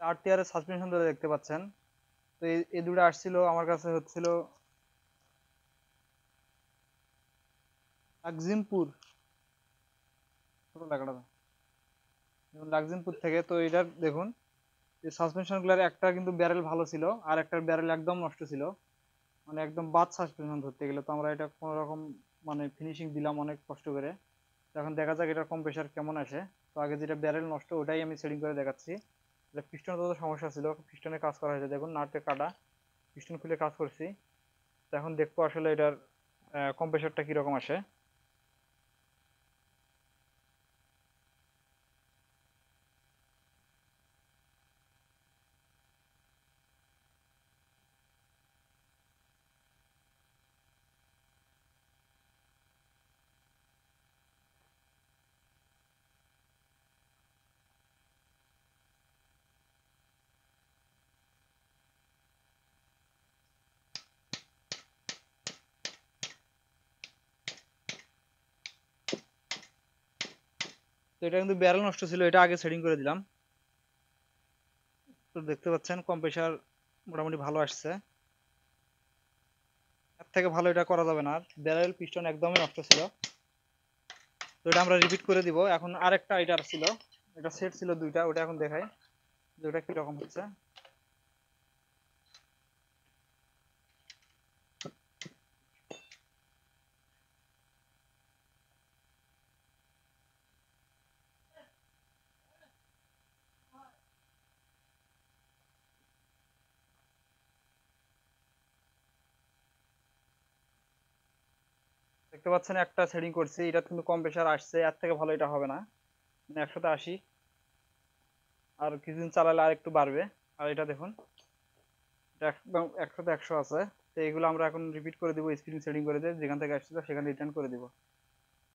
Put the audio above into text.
RTR এর suspension ধরে দেখতে পাচ্ছেন। তো এই দুটো আসছিল আমার কাছে হচ্ছিল লাক্সিমপুর, ছোট লাগাটা লাক্সিমপুর থেকে। তো এটার দেখুন এই সাসপেনশন গুলার একটা কিন্তু ব্যারেল ভালো ছিল, আর একটা ব্যারেল একদম নষ্ট ছিল, মানে একদম বাদ সাসপেনশন ধরতে গেলে। তো আমরা এটা কোনো রকম মানে ফিনিশিং দিলাম অনেক কষ্ট করে। তো এখন দেখা যাক এটার কম্প্রেসার কেমন আসে। তো আগে যেটা ব্যারেল নষ্ট ওটাই আমি সেটিং করে দেখাচ্ছি। এটা পিস্টনে তো সমস্যা ছিল, পিস্টনে কাজ করা হয়েছে দেখুন, নাটে কাটা, পিস্টন খুলে কাজ করছি। তো এখন দেখবো আসলে এটার কম্প্রেসারটা কিরকম আসে। তো এটা কিন্তু ব্যারেল নষ্ট ছিল, এটা আগে সেটিং করে দিলাম। তো দেখতে পাচ্ছেন কম্প্রেসার মোটামুটি ভালো আসছে। এর থেকে ভালো এটা করা যাবে না, আর ব্যারেল পিস্টন একদমই নষ্ট ছিল। তো এটা আমরা রিপিট করে দিব। এখন আরেকটা এটা ছিল, এটা সেট ছিল দুইটা, ওটা এখন দেখাই যে ওটা কিরকম হচ্ছে। দেখতে পাচ্ছেন একটা সেটিং করছি, এটা কিন্তু কম্প্রেসার আসছে, এর থেকে ভালো এটা হবে না, মানে 100-তে 80। আর কিছুদিন চালালে আর একটু বাড়বে। আর এটা দেখুন, এটা একদম 100-তে 100 আছে। তো এগুলো আমরা এখন রিপিট করে দিব, স্ক্রিন সেটিং করে দিয়ে যেখান থেকে আসছিল সেখানে রিটার্ন করে দিব।